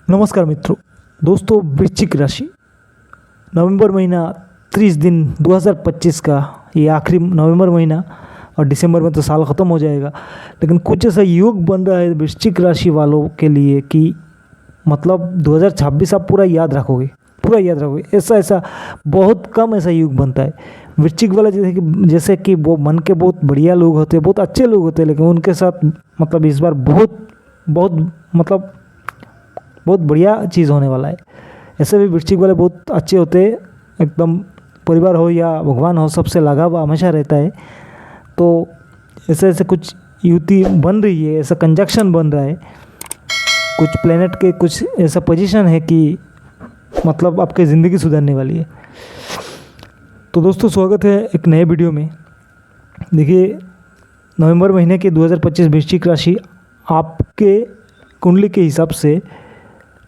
नमस्कार मित्रों, दोस्तों वृश्चिक राशि नवंबर महीना 30 दिन 2025 का ये आखिरी नवंबर महीना और दिसंबर में तो साल ख़त्म हो जाएगा। लेकिन कुछ ऐसा योग बन रहा है वृश्चिक राशि वालों के लिए कि मतलब 2026 आप पूरा याद रखोगे। ऐसा बहुत कम ऐसा योग बनता है वृश्चिक वाला, जैसे कि वो मन के बहुत बढ़िया लोग होते हैं, बहुत अच्छे लोग होते हैं, लेकिन उनके साथ मतलब इस बार बहुत बढ़िया चीज़ होने वाला है। ऐसे भी वृश्चिक वाले बहुत अच्छे होते हैं, एकदम परिवार हो या भगवान हो सबसे लगाव हमेशा रहता है। तो ऐसे कुछ युति बन रही है, ऐसा कंजक्शन बन रहा है, कुछ प्लेनेट के कुछ ऐसा पोजीशन है कि मतलब आपकी ज़िंदगी सुधरने वाली है। तो दोस्तों स्वागत है एक नए वीडियो में। देखिए नवंबर महीने के 2025 वृश्चिक राशि आपके कुंडली के हिसाब से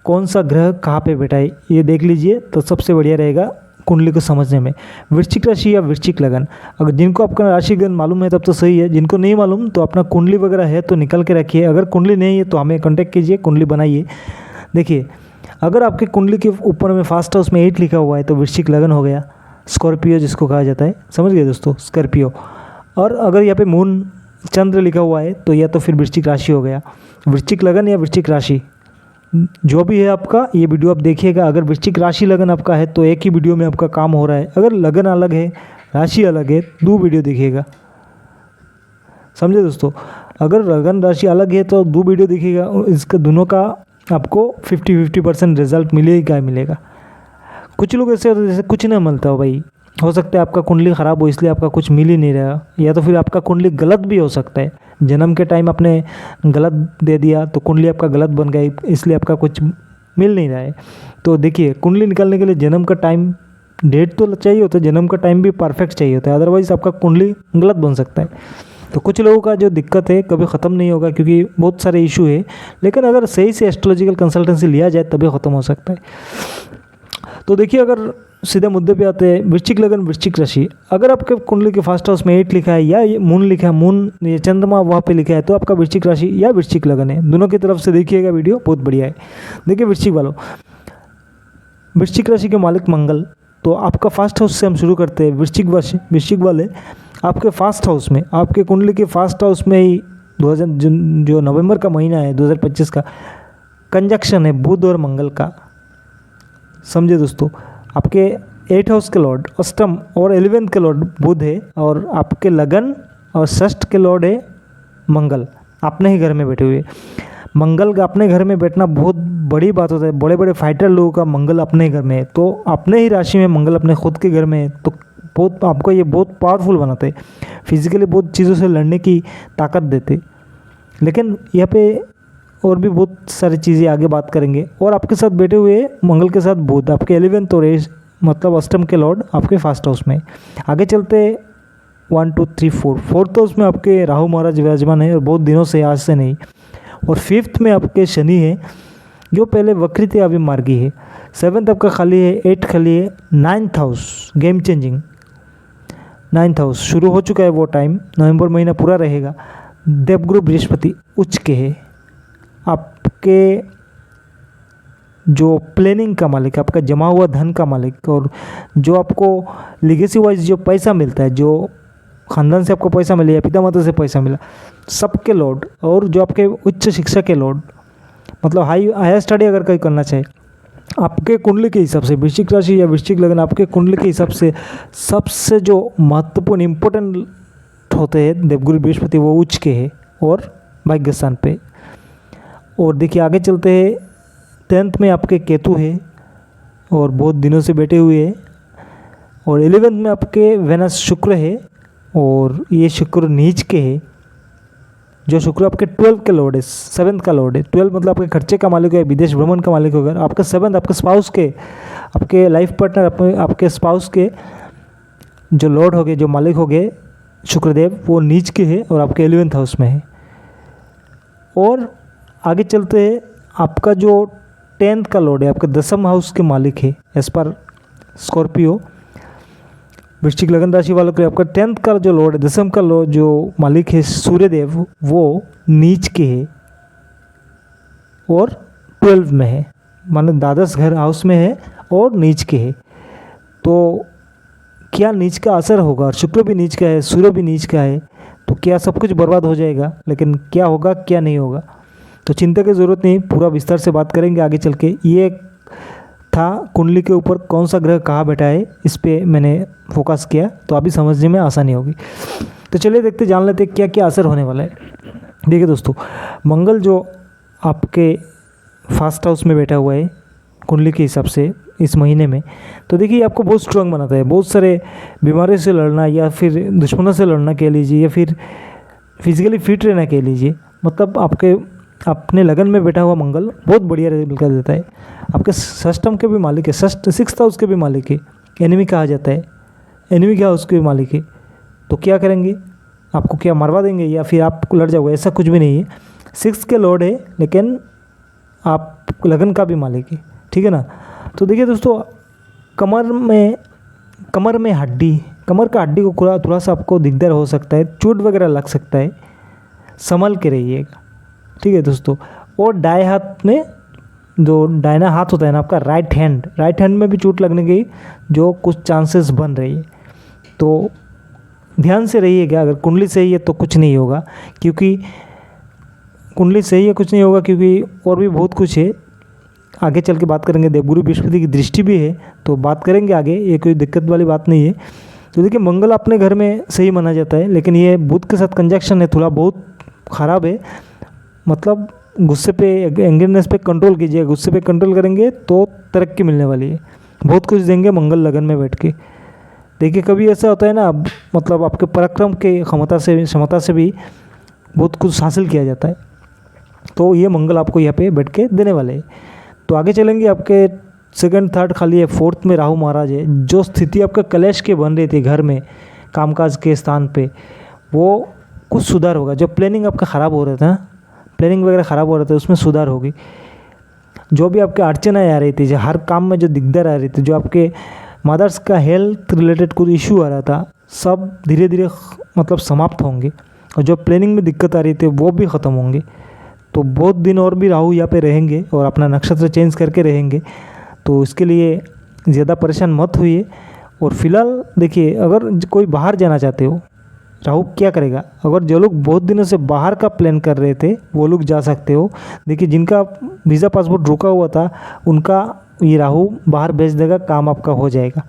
कौन सा ग्रह कहाँ पे बैठा है ये देख लीजिए, तो सबसे बढ़िया रहेगा कुंडली को समझने में। वृश्चिक राशि या वृश्चिक लगन, अगर जिनको आपका राशि लगन मालूम है तब तो सही है, जिनको नहीं मालूम तो अपना कुंडली वगैरह है तो निकल के रखिए। अगर कुंडली नहीं है तो हमें कांटेक्ट कीजिए, कुंडली बनाइए। देखिए अगर आपके कुंडली के ऊपर में फर्स्ट हाउस में 8 लिखा हुआ है तो वृश्चिक लगन हो गया, स्कॉर्पियो जिसको कहा जाता है, समझ गए दोस्तों, स्कॉर्पियो। और अगर यहाँ पे मून चंद्र लिखा हुआ है तो या तो फिर वृश्चिक राशि हो गया। वृश्चिक लगन या वृश्चिक राशि जो भी है आपका, ये वीडियो आप देखिएगा। अगर वृश्चिक राशि लगन आपका है तो एक ही वीडियो में आपका काम हो रहा है। अगर लगन अलग है राशि अलग है 2 वीडियो देखिएगा, समझे दोस्तों। अगर लगन राशि अलग है तो 2 वीडियो देखिएगा, इसका दोनों का आपको 50-50% रिजल्ट मिलेगा। कुछ लोग ऐसे होते हैं जैसे कुछ नहीं मिलता हो भाई, हो सकता है आपका कुंडली ख़राब हो इसलिए आपका कुछ मिल ही नहीं रहा, या तो फिर आपका कुंडली गलत भी हो सकता है। जन्म के टाइम आपने गलत दे दिया तो कुंडली आपका गलत बन गई, इसलिए आपका कुछ मिल नहीं रहा है। तो देखिए कुंडली निकालने के लिए जन्म का टाइम डेट तो चाहिए होता है, जन्म का टाइम भी परफेक्ट चाहिए होता है, अदरवाइज़ आपका कुंडली गलत बन सकता है। तो कुछ लोगों का जो दिक्कत है कभी ख़त्म नहीं होगा क्योंकि बहुत सारे इशू है, लेकिन अगर सही से एस्ट्रोलॉजिकल कंसल्टेंसी लिया जाए तभी ख़त्म हो सकता है। तो देखिए अगर सीधे मुद्दे पे आते हैं, वृश्चिक लगन वृश्चिक राशि, अगर आपके कुंडली के फर्स्ट हाउस में 8 लिखा है या मून लिखा है, मून ये चंद्रमा वहाँ पे लिखा है तो आपका वृश्चिक राशि या वृश्चिक लगन है। दोनों की तरफ से देखिएगा, वीडियो बहुत बढ़िया है। देखिए वृश्चिक वालों, वृश्चिक राशि के मालिक मंगल, तो आपका फर्स्ट हाउस से हम शुरू करते हैं। वृश्चिक वाले आपके फर्स्ट हाउस में, आपके कुंडली के फर्स्ट हाउस में ही जो नवंबर का महीना है 2025 का कंजक्शन है बुध और मंगल का, समझे दोस्तों। आपके 8 हाउस के लॉर्ड अष्टम और 11th के लॉर्ड बुध है, और आपके लगन और षष्ठ के लॉर्ड है मंगल, अपने ही घर में बैठे हुए। मंगल का अपने घर में बैठना बहुत बड़ी बात होता है। बड़े बड़े फाइटर लोगों का मंगल अपने घर में है, तो अपने ही राशि में मंगल अपने खुद के घर में है तो बहुत आपको ये बहुत पावरफुल बनाते हैं, फिजिकली बहुत चीज़ों से लड़ने की ताकत देते। लेकिन यहाँ पे और भी बहुत सारी चीज़ें आगे बात करेंगे। और आपके साथ बैठे हुए मंगल के साथ बुध, आपके 11th और मतलब अष्टम के लॉर्ड आपके फर्स्ट हाउस में। आगे चलते 1 2 3 4 फोर्थ हाउस में आपके राहु महाराज विराजमान है, और बहुत दिनों से, आज से नहीं। और 5th में आपके शनि है जो पहले वक्री थे अभी मार्गी है। 7th आपका खाली है, 8 खाली है। 9th house game changing, 9th house शुरू हो चुका है, वो टाइम नवंबर महीना पूरा रहेगा। देवगुरु बृहस्पति उच्च के है, आपके जो प्लानिंग का मालिक, आपका जमा हुआ धन का मालिक, और जो आपको लीगेसी वाइज जो पैसा मिलता है, जो खानदान से आपको पैसा मिला या पिता माता से पैसा मिला, सबके लॉर्ड, और जो आपके उच्च शिक्षा के लॉर्ड, मतलब हायर स्टडी अगर कोई करना चाहे आपके कुंडली के हिसाब से, वृश्चिक राशि या वृश्चिक लगन आपके कुंडली के हिसाब से सबसे जो महत्वपूर्ण इम्पोर्टेंट होते हैं देवगुरु बृहस्पति, वो उच्च के है और भाग्य स्थान पे। और देखिए आगे चलते हैं, 10th में आपके केतु है और बहुत दिनों से बैठे हुए हैं। और 11th में आपके वेनस शुक्र है, और ये शुक्र नीच के है, जो शुक्र आपके 12 के लॉर्ड है, 7th का लॉर्ड है। 12 मतलब आपके खर्चे का मालिक है, विदेश भ्रमण का मालिक होगा। आपका 7th आपके स्पाउस के, आपके लाइफ पार्टनर, आपके स्पाउस के जो लॉर्ड हो गए, जो मालिक हो गए शुक्रदेव, वो नीच के है और आपके 11th हाउस में है। और आगे चलते हैं, आपका जो 10th का लॉर्ड है आपके 10th हाउस के मालिक है एज पर स्कॉर्पियो। वृश्चिक लगन राशि वालों के आपका 10th का जो लॉर्ड है, 10th का लॉर्ड जो मालिक है सूर्यदेव, वो नीच के है और 12 में है। माने द्वादश घर हाउस में है और नीच के है, तो क्या नीच का असर होगा? और शुक्र भी नीच का है, सूर्य भी नीच का है, तो क्या सब कुछ बर्बाद हो जाएगा? लेकिन क्या होगा क्या नहीं होगा, तो चिंता की ज़रूरत नहीं, पूरा विस्तार से बात करेंगे आगे चल के। ये था कुंडली के ऊपर कौन सा ग्रह कहाँ बैठा है, इस पे मैंने फोकस किया, तो अभी समझने में आसानी होगी। तो चलिए देखते जान लेते क्या क्या असर होने वाला है। देखिए दोस्तों, मंगल जो आपके फर्स्ट हाउस में बैठा हुआ है कुंडली के हिसाब से इस महीने में, तो देखिए आपको बहुत स्ट्रांग बनाता है, बहुत सारे बीमारियों से लड़ना या फिर दुश्मनों से लड़ना कह लीजिए, या फिर फिजिकली फिट रहना कह लीजिए। मतलब आपके अपने लगन में बैठा हुआ मंगल बहुत बढ़िया रिजल्ट कर देता है। आपके षष्ठम के भी मालिक है, सिक्स्थ हाउस के भी मालिक है, एनिमी कहा जाता है, एनिमी के हाउस के भी मालिक है। तो क्या करेंगे, आपको क्या मरवा देंगे या फिर आपको लड़ जाओगे? ऐसा कुछ भी नहीं है। सिक्स के लॉर्ड है लेकिन आप लगन का भी मालिक है, ठीक है ना। तो देखिए दोस्तों, कमर में हड्डी, कमर का हड्डी को थोड़ा सा आपको दिकदार हो सकता है, चोट वगैरह लग सकता है, संभल के रहिएगा, ठीक है दोस्तों। और दाएं हाथ में जो दाहिना हाथ होता है ना आपका, राइट हैंड में भी चोट लगने की जो कुछ चांसेस बन रही है, तो ध्यान से रहिएगा। अगर कुंडली सही है तो कुछ नहीं होगा, क्योंकि कुंडली सही है कुछ नहीं होगा, क्योंकि और भी बहुत कुछ है, आगे चल के बात करेंगे। देवगुरु बृहस्पति की दृष्टि भी है, तो बात करेंगे आगे, ये कोई दिक्कत वाली बात नहीं है। तो देखिए मंगल अपने घर में सही माना जाता है, लेकिन ये बुध के साथ कंजक्शन है, थोड़ा बहुत ख़राब है। मतलब गुस्से पे, एंग्रीनेस पे कंट्रोल कीजिए, गुस्से पे कंट्रोल करेंगे तो तरक्की मिलने वाली है, बहुत कुछ देंगे मंगल लगन में बैठ के। देखिए कभी ऐसा होता है ना, मतलब आपके पराक्रम के क्षमता से भी बहुत कुछ हासिल किया जाता है, तो ये मंगल आपको यहाँ पे बैठ के देने वाले हैं। तो आगे चलेंगे, आपके सेकंड थर्ड खाली है, फोर्थ में राहु महाराज है। जो स्थिति आपका कलेश के बन रही थी घर में, कामकाज के स्थान पे, वो कुछ सुधार होगा। जो प्लानिंग आपका ख़राब हो रहा था, प्लानिंग वगैरह ख़राब हो रहा था, उसमें सुधार होगी। जो भी आपके अड़चनाएँ आ रही थी, जो हर काम में जो दिक्कत आ रही थी, जो आपके मदर्स का हेल्थ रिलेटेड कुछ इशू आ रहा था, सब धीरे धीरे मतलब समाप्त होंगे, और जो प्लानिंग में दिक्कत आ रही थी वो भी ख़त्म होंगे। तो बहुत दिन और भी राहु यहाँ पे रहेंगे और अपना नक्षत्र चेंज करके रहेंगे, तो इसके लिए ज़्यादा परेशान मत होइए। और फिलहाल देखिए, अगर कोई बाहर जाना चाहते हो, राहु क्या करेगा, अगर जो लोग बहुत दिनों से बाहर का प्लान कर रहे थे वो लोग जा सकते हो। देखिए जिनका वीज़ा पासपोर्ट रुका हुआ था, उनका ये राहु बाहर भेज देगा, काम आपका हो जाएगा।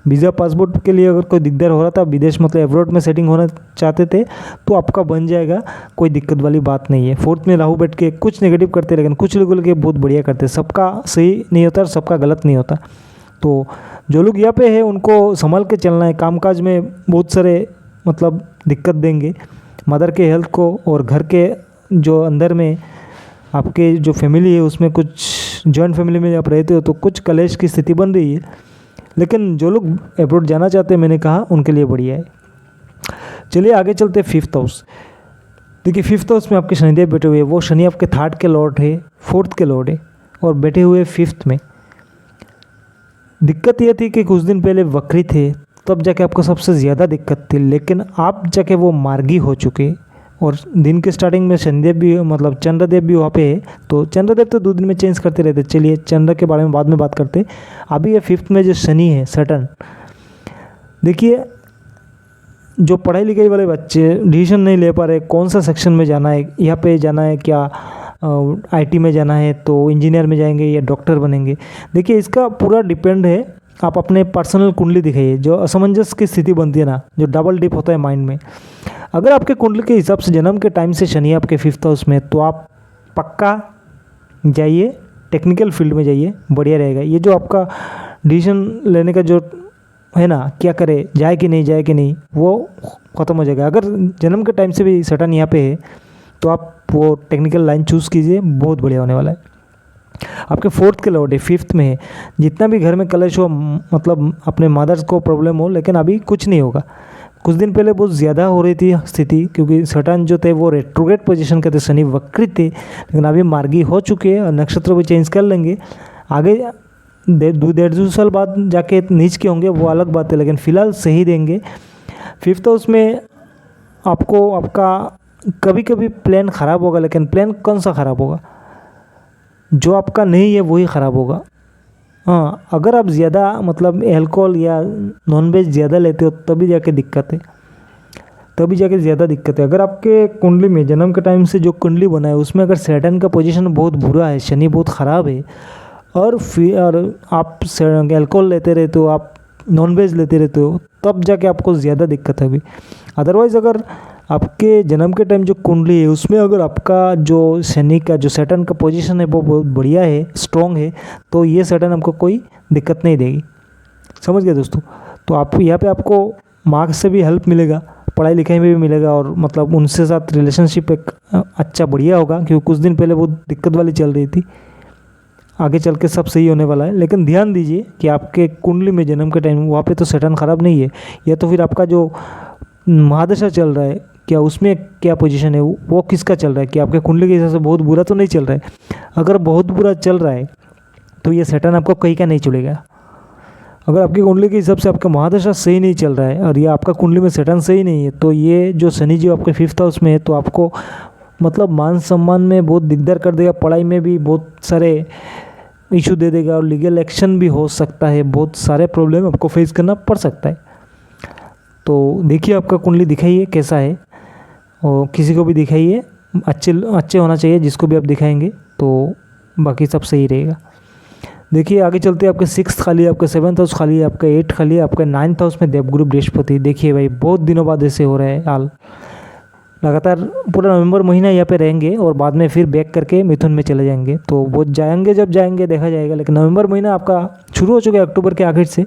वीज़ा पासपोर्ट के लिए अगर कोई दिक्कत हो रहा था, विदेश मतलब एब्रॉड में सेटिंग होना चाहते थे, तो आपका बन जाएगा, कोई दिक्कत वाली बात नहीं है। फोर्थ में राहु बैठ के कुछ नेगेटिव करते, लेकिन कुछ लोगों के बहुत बढ़िया करते। सबका सही नहीं होता और सबका गलत नहीं होता। तो जो लोग यहाँ पे है उनको संभाल के चलना है। कामकाज में बहुत सारे मतलब दिक्कत देंगे मदर के हेल्थ को, और घर के जो अंदर में आपके जो फैमिली है उसमें कुछ जॉइंट फैमिली में आप रहते हो तो कुछ कलेश की स्थिति बन रही है। लेकिन जो लोग अब्रॉड जाना चाहते हैं, मैंने कहा उनके लिए बढ़िया है। चलिए आगे चलते हैं फिफ्थ हाउस। देखिए फिफ्थ हाउस में आपके शनिदेव बैठे हुए हैं। वो शनि आपके थर्ड के लॉर्ड है, फोर्थ के लॉर्ड है, और बैठे हुए फिफ्थ में। दिक्कत ये थी कि कुछ दिन पहले वक्री थे, तब जाके आपको सबसे ज़्यादा दिक्कत थी, लेकिन आप जाके वो मार्गी हो चुके। और दिन के स्टार्टिंग में शनिदेव भी मतलब चंद्रदेव भी वहाँ पे है, तो चंद्रदेव तो 2 दिन में चेंज करते रहते। चलिए चंद्र के बारे में बाद में बात करते। अभी ये फिफ्थ में जो शनि है, सैटर्न, देखिए जो पढ़ाई लिखाई वाले बच्चे डिसीजन नहीं ले पा रहे, कौन सा सेक्शन में जाना है, यहाँ पे जाना है क्या, आईटी में जाना है तो इंजीनियर में जाएंगे या डॉक्टर बनेंगे। देखिए इसका पूरा डिपेंड है, आप अपने पर्सनल कुंडली दिखाइए। जो असमंजस की स्थिति बनती है ना, जो डबल डिप होता है माइंड में, अगर आपके कुंडली के हिसाब से जन्म के टाइम से शनि आपके फिफ्थ हाउस में, तो आप पक्का जाइए, टेक्निकल फील्ड में जाइए, बढ़िया रहेगा। ये जो आपका डिसीजन लेने का जो है ना, क्या करे, जाए कि नहीं, वो ख़त्म हो जाएगा। अगर जन्म के टाइम से भी सैटर्न यहाँ पे है, तो आप वो टेक्निकल लाइन चूज़ कीजिए, बहुत बढ़िया होने वाला है। आपके फोर्थ के लॉर्ड है, फिफ्थ में है। जितना भी घर में कलेश हो, मतलब अपने मदर्स को प्रॉब्लम हो, लेकिन अभी कुछ नहीं होगा। कुछ दिन पहले बहुत ज़्यादा हो रही थी स्थिति, क्योंकि सैटर्न जो थे वो रेट्रोग्रेड पोजीशन के थे, शनि वक्री थे, लेकिन अभी मार्गी हो चुके हैं और नक्षत्र भी चेंज कर लेंगे। आगे 1.5-2 साल बाद जाके नीच के होंगे, वो अलग बात है, लेकिन फ़िलहाल सही देंगे। फिफ्थ हाउस में आपका कभी कभी प्लान ख़राब होगा, लेकिन प्लान कौन सा ख़राब होगा, जो आपका नहीं है वही ख़राब होगा। हाँ, अगर आप ज़्यादा मतलब अल्कोहल या नॉनवेज ज़्यादा लेते हो तभी जाके दिक्कत है, तभी जाके ज़्यादा दिक्कत है। अगर आपके कुंडली में जन्म के टाइम से जो कुंडली बना है उसमें अगर सैटर्न का पोजीशन बहुत बुरा है, शनि बहुत ख़राब है, और फिर आप अल्कोहल लेते रहते हो, आप नॉनवेज लेते रहते हो, तब जाके आपको ज़्यादा दिक्कत है अभी। अदरवाइज़ अगर आपके जन्म के टाइम जो कुंडली है उसमें अगर आपका जो शनि का जो सैटर्न का पोजीशन है वो बहुत बढ़िया है, स्ट्रॉन्ग है, तो ये सैटर्न आपको कोई दिक्कत नहीं देगी। समझ गए दोस्तों? तो आप यहाँ पे आपको मार्क्स से भी हेल्प मिलेगा, पढ़ाई लिखाई में भी मिलेगा, और मतलब उनसे साथ रिलेशनशिप एक अच्छा बढ़िया होगा, क्योंकि कुछ दिन पहले बहुत दिक्कत वाली चल रही थी। आगे चल के सब सही होने वाला है, लेकिन ध्यान दीजिए कि आपके कुंडली में जन्म के टाइम वहाँ पे तो सैटर्न ख़राब नहीं है, या तो फिर आपका जो महादशा चल रहा है क्या उसमें क्या पोजीशन है, वो किसका चल रहा है, कि आपके कुंडली के हिसाब से बहुत बुरा तो नहीं चल रहा है। अगर बहुत बुरा चल रहा है तो ये सैटर्न आपको कहीं का नहीं चलेगा। अगर आपकी कुंडली के हिसाब से आपका महादशा सही नहीं चल रहा है और ये आपका कुंडली में सैटर्न सही नहीं है, तो ये जो शनि जी आपके 5th हाउस में है, तो आपको मतलब मान सम्मान में बहुत दिकदार कर देगा, पढ़ाई में भी बहुत सारे इशू दे देगा, और लीगल एक्शन भी हो सकता है, बहुत सारे प्रॉब्लम आपको फेस करना पड़ सकता है। तो देखिए आपका कुंडली दिखाइए कैसा है, और किसी को भी दिखाइए, अच्छे होना चाहिए जिसको भी आप दिखाएंगे, तो बाकी सब सही रहेगा। देखिए आगे चलते हैं, आपके 6th खाली है, आपका 7th हाउस खाली है, आपका 8 खाली है, आपका 9th हाउस में देवगुरु बृहस्पति। देखिए भाई बहुत दिनों बाद ऐसे हो रहा है हाल, लगातार पूरा नवंबर महीना यहाँ पे रहेंगे और बाद में फिर बैक करके मिथुन में चले जाएंगे। तो वो जाएंगे, जब जाएंगे देखा जाएगा, लेकिन नवंबर महीना आपका शुरू हो चुका है अक्टूबर के आखिर से।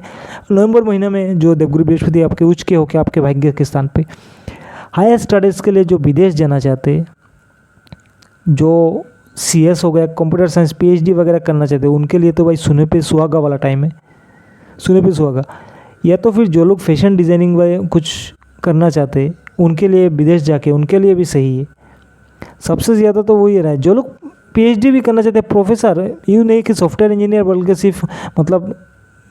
नवंबर महीना में जो देवगुरु बृहस्पति आपके उच्च के होकर आपके भाग्य के स्थान पे हायर स्टडीज़ के लिए जो विदेश जाना चाहते हैं, जो CS हो गया, कंप्यूटर साइंस PhD वगैरह करना चाहते हैं, उनके लिए तो भाई सुने पे सुहागा वाला टाइम है, सुने पे सुहागा। या तो फिर जो लोग फैशन डिज़ाइनिंग वगैरह कुछ करना चाहते हैं उनके लिए विदेश जाके उनके लिए भी सही है। सबसे ज़्यादा तो वही रहा है, जो लोग PhD भी करना चाहते हैं, प्रोफेसर, यूँ नहीं कि सॉफ्टवेयर इंजीनियर बन के सिर्फ मतलब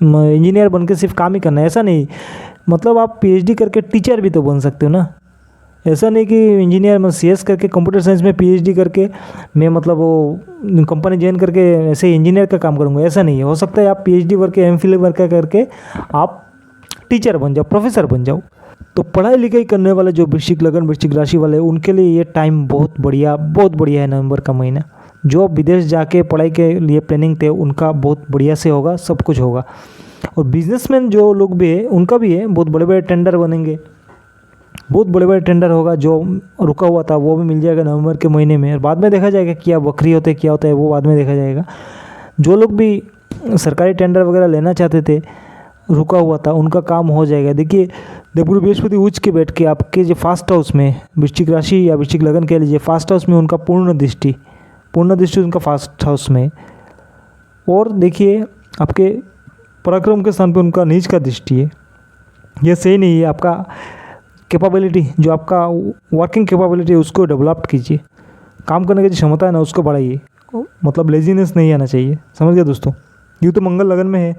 इंजीनियर बन के सिर्फ काम ही करना है, ऐसा नहीं। मतलब आप PhD करके टीचर भी तो बन सकते हो ना। ऐसा नहीं कि इंजीनियर में CS करके कंप्यूटर साइंस में PhD करके मैं मतलब वो कंपनी ज्वाइन करके ऐसे इंजीनियर का काम करूँगा, ऐसा नहीं है। हो सकता है आप PhD वर्क MPhil वर्क करके आप टीचर बन जाओ, प्रोफेसर बन जाओ। तो पढ़ाई लिखाई करने वाले जो वृश्चिक लगन वृश्चिक राशि वाले उनके लिए ये टाइम बहुत बढ़िया है, नवंबर का महीना। जो विदेश जाके पढ़ाई के लिए प्लानिंग थे उनका बहुत बढ़िया से होगा, सब कुछ होगा। और बिजनेसमैन जो लोग भी है उनका भी है, बहुत बड़े बड़े टेंडर बनेंगे, बहुत बड़े बड़े टेंडर होगा, जो रुका हुआ था वो भी मिल जाएगा नवंबर के महीने में। और बाद में देखा जाएगा क्या बकरी होते हैं क्या होता है, वो बाद में देखा जाएगा। जो लोग भी सरकारी टेंडर वगैरह लेना चाहते थे, रुका हुआ था, उनका काम हो जाएगा। देखिए देवगुरु बृहस्पति उच्च के बैठ के आपके जो 1st हाउस में वृश्चिक राशि या वृश्चिक लगन कह लीजिए, 1st हाउस में उनका पूर्ण दृष्टि उनका 1st हाउस में। और देखिए आपके पराक्रम के स्थान पे उनका नीच का दृष्टि है। ये सही नहीं है। आपका कैपेबिलिटी, जो आपका वर्किंग कैपेबिलिटी है उसको डेवलप कीजिए, काम करने की जो क्षमता है ना उसको बढ़ाइए, मतलब लेजीनेस नहीं आना चाहिए। समझ गए दोस्तों? यूँ तो मंगल लगन में है,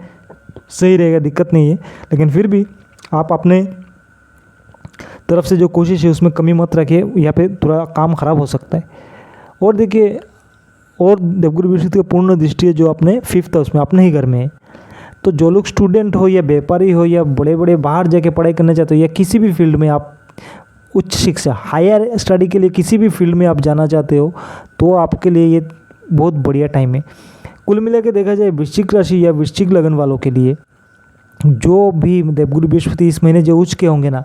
सही रहेगा, दिक्कत नहीं है, लेकिन फिर भी आप अपने तरफ से जो कोशिश है उसमें कमी मत रखिए, यहाँ पे थोड़ा काम ख़राब हो सकता है। और देखिए, और देवगुरु बृहस्पति का पूर्ण दृष्टि है जो अपने 5th हाउस में, अपने ही घर में है। तो जो लोग स्टूडेंट हो या व्यापारी हो या बड़े बड़े बाहर जाके पढ़ाई करना चाहते हो, या किसी भी फील्ड में आप उच्च शिक्षा हायर स्टडी के लिए किसी भी फील्ड में आप जाना चाहते हो, तो आपके लिए ये बहुत बढ़िया टाइम है। कुल मिला के देखा जाए वृश्चिक राशि या वृश्चिक लगन वालों के लिए, जो भी देवगुरु बृहस्पति इस महीने जो उच्च के होंगे ना,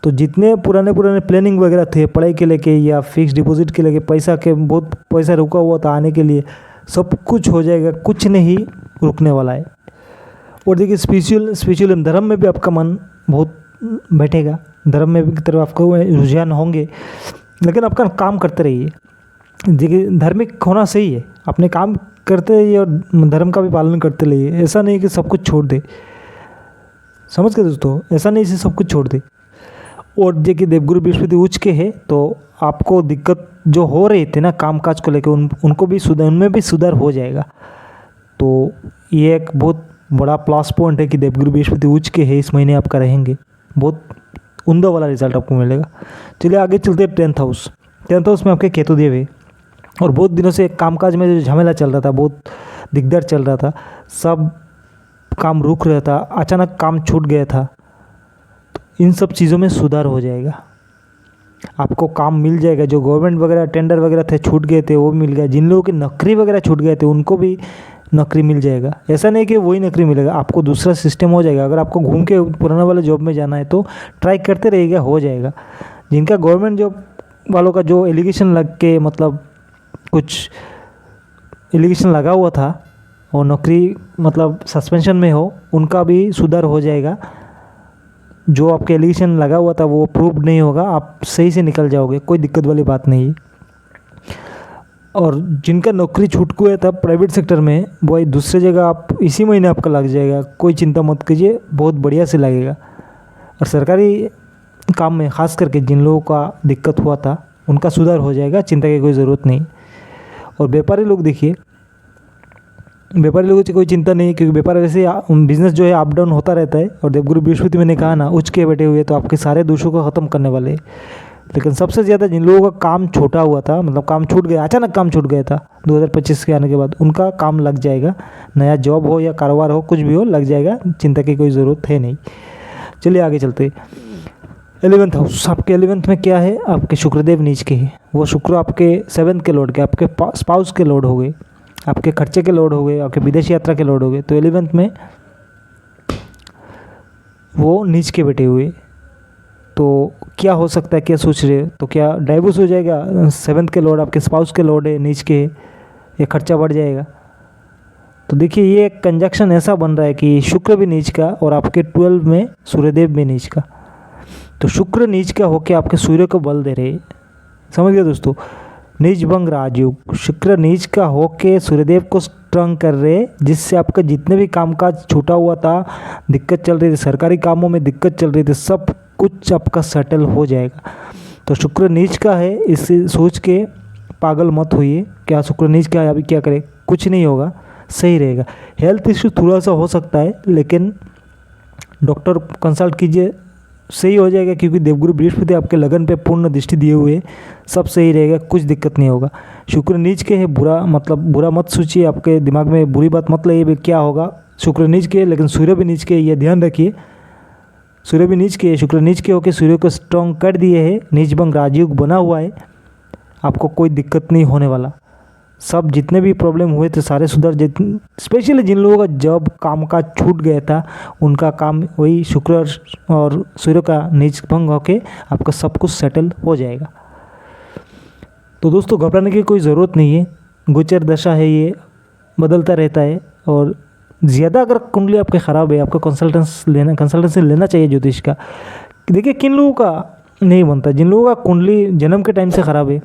तो जितने पुराने प्लानिंग वगैरह थे पढ़ाई के लेके या फिक्स डिपॉजिट के लेके, पैसा के बहुत पैसा रुका हुआ था आने के लिए, सब कुछ हो जाएगा, कुछ नहीं रुकने वाला है। और देखिए स्पिरिचुअल धर्म में भी आपका मन बहुत बैठेगा, धर्म में भी की तरफ आपको रुझान होंगे, लेकिन आपका काम करते रहिए। देखिए धार्मिक होना सही है, अपने काम करते रहिए और धर्म का भी पालन करते रहिए। ऐसा नहीं कि सब कुछ छोड़ दे, समझ गए दोस्तों? ऐसा नहीं कि सब कुछ छोड़ दे। और देखिए देवगुरु बृहस्पति उच्च के है, तो आपको दिक्कत जो हो रही थी ना काम काज को लेकर, उनमें भी सुधार हो जाएगा। तो ये एक बहुत बड़ा प्लस पॉइंट है कि देवगुरु बृहस्पति उच्च के है, इस महीने आपका रहेंगे, बहुत उम्दा वाला रिजल्ट आपको मिलेगा। चलिए आगे चलते हैं 10th हाउस। 10th हाउस में आपके केतु देव है। और बहुत दिनों से कामकाज में जो झमेला चल रहा था, बहुत दिग्गज चल रहा था, सब काम रुक रहा था, अचानक काम छूट गया था, तो इन सब चीज़ों में सुधार हो जाएगा। आपको काम मिल जाएगा। जो गवर्नमेंट वगैरह टेंडर वगैरह थे छूट गए थे वो मिल गया। जिन लोगों की नौकरी वगैरह छूट गए थे उनको भी नौकरी मिल जाएगा। ऐसा नहीं कि वही नौकरी मिलेगा, आपको दूसरा सिस्टम हो जाएगा। अगर आपको घूम के पुराना वाले जॉब में जाना है तो ट्राई करते रहिएगा, हो जाएगा। जिनका गवर्नमेंट जॉब वालों का जो एलिगेशन लग के, मतलब कुछ एलिगेशन लगा हुआ था और नौकरी मतलब सस्पेंशन में हो, उनका भी सुधार हो जाएगा। जो आपके एलिगेशन लगा हुआ था वो प्रूव नहीं होगा, आप सही से निकल जाओगे, कोई दिक्कत वाली बात नहीं है। और जिनका नौकरी छूट गया था प्राइवेट सेक्टर में, वही दूसरे जगह आप इसी महीने आपका लग जाएगा, कोई चिंता मत कीजिए, बहुत बढ़िया से लगेगा। और सरकारी काम में ख़ास करके जिन लोगों का दिक्कत हुआ था उनका सुधार हो जाएगा, चिंता की कोई ज़रूरत नहीं। और व्यापारी लोग देखिए, व्यापारी लोगों से कोई चिंता नहीं है, क्योंकि व्यापार वैसे बिजनेस जो है अप डाउन होता रहता है। और देवगुरु बृहस्पति मैंने कहा ना, उच्च के बैठे हुए तो आपके सारे दोषों को ख़त्म करने वाले हैं। लेकिन सबसे ज़्यादा जिन लोगों का काम छोटा हुआ था, मतलब काम छूट गया, अचानक काम छूट गया था 2025 के आने के बाद, उनका काम लग जाएगा। नया जॉब हो या कारोबार हो, कुछ भी हो, लग जाएगा, चिंता की कोई ज़रूरत है नहीं। चलिए आगे चलते। 11th हाउस, आपके 11th में क्या है? आपके शुक्रदेव नीच के हैं। वो शुक्र आपके 7th के लॉर्ड के, आपके स्पाउस के लॉर्ड हो गए, आपके खर्चे के लॉर्ड हो गए, आपके विदेश यात्रा के लॉर्ड हो गए। तो 11th में वो नीच के बैठे हुए, तो क्या हो सकता है, क्या सोच रहे हो? तो क्या डाइवोर्स हो जाएगा? 7th के लॉर्ड आपके स्पाउस के लॉर्ड है, नीच के है, ये खर्चा बढ़ जाएगा। तो देखिए ये एक कंजक्शन ऐसा बन रहा है कि शुक्र भी नीच का और आपके 12 में सूर्यदेव भी नीच का। तो शुक्र नीच का होके आपके सूर्य को बल दे रहे, समझ गए दोस्तों? नीच भंग राजयोग, शुक्र नीच का होके सूर्यदेव को स्ट्रॉन्ग कर रहे, जिससे आपका जितने भी कामकाज छूटा हुआ था, दिक्कत चल रही थी, सरकारी कामों में दिक्कत चल रही थी, सब कुछ आपका सेटल हो जाएगा। तो शुक्र नीच का है, इसे सोच के पागल मत होइए, क्या शुक्र नीच का है अभी क्या करें, कुछ नहीं होगा, सही रहेगा। हेल्थ इश्यू थोड़ा सा हो सकता है, लेकिन डॉक्टर कंसल्ट कीजिए, सही हो जाएगा। क्योंकि देवगुरु बृहस्पति आपके लगन पे पूर्ण दृष्टि दिए हुए, सब सही रहेगा, कुछ दिक्कत नहीं होगा। शुक्र नीच के है, बुरा मतलब बुरा मत सोचिए, आपके दिमाग में बुरी बात मत लाइए क्या होगा। शुक्र नीच के, लेकिन सूर्य भी नीच के, ये ध्यान रखिए। सूर्य भी नीच के, शुक्र नीच के होकर सूर्य को स्ट्रॉन्ग कर दिए है, नीच भंग राजयोग बना हुआ है, आपको कोई दिक्कत नहीं होने वाला। सब जितने भी प्रॉब्लम हुए थे सारे सुधर, स्पेशली जिन लोगों का जॉब काम का छूट गया था, उनका काम वही शुक्र और सूर्य का नीच भंग होके आपका सब कुछ सेटल हो जाएगा। तो दोस्तों घबराने की कोई ज़रूरत नहीं है, गोचर दशा है, ये बदलता रहता है। और ज़्यादा अगर कुंडली आपके ख़राब है, आपको कंसल्टेंसी लेना चाहिए ज्योतिष का। देखिए किन लोगों का नहीं बनता, जिन लोगों का कुंडली जन्म के टाइम से ख़राब है,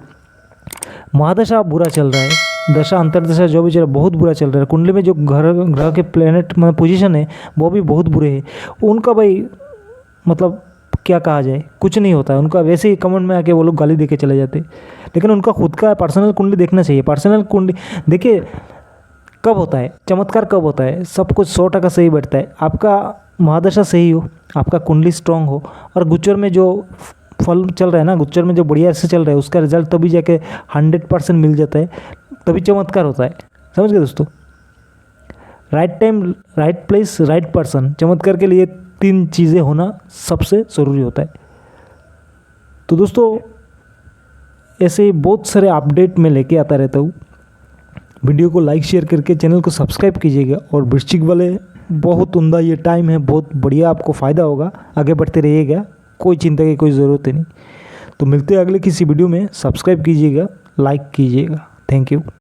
महादशा बुरा चल रहा है, दशा अंतरदशा जो भी चल रहा है बहुत बुरा चल रहा है, कुंडली में जो ग्रह के प्लेनेट में पोजीशन है वो भी बहुत बुरे हैं, उनका भाई मतलब क्या कहा जाए, कुछ नहीं होता है उनका। वैसे ही कमेंट में आके वो लोग गाली दे के चले जाते, लेकिन उनका खुद का पर्सनल कुंडली देखना चाहिए। पर्सनल कुंडली देखिए कब होता है चमत्कार, कब होता है, सब कुछ 100% सही बैठता है। आपका महादशा सही हो, आपका कुंडली स्ट्रांग हो, और गुच्चर में जो फल चल रहा है ना, गुच्चर में जो बढ़िया से चल रहा है, उसका रिजल्ट तभी जाके 100% मिल जाता है, तभी चमत्कार होता है। समझ गए दोस्तों? Right time, right place, right person. चमत्कार के लिए 3 चीज़ें होना सबसे ज़रूरी होता है। तो दोस्तों ऐसे ही बहुत सारे अपडेट मैं लेके आता रहता हूँ। वीडियो को लाइक शेयर करके चैनल को सब्सक्राइब कीजिएगा। और वृश्चिक वाले बहुत उम्दा ये टाइम है, बहुत बढ़िया, आपको फ़ायदा होगा, आगे बढ़ते रहिएगा, कोई चिंता की कोई ज़रूरत नहीं। तो मिलते हैं अगले किसी वीडियो में, सब्सक्राइब कीजिएगा, लाइक कीजिएगा। Thank you.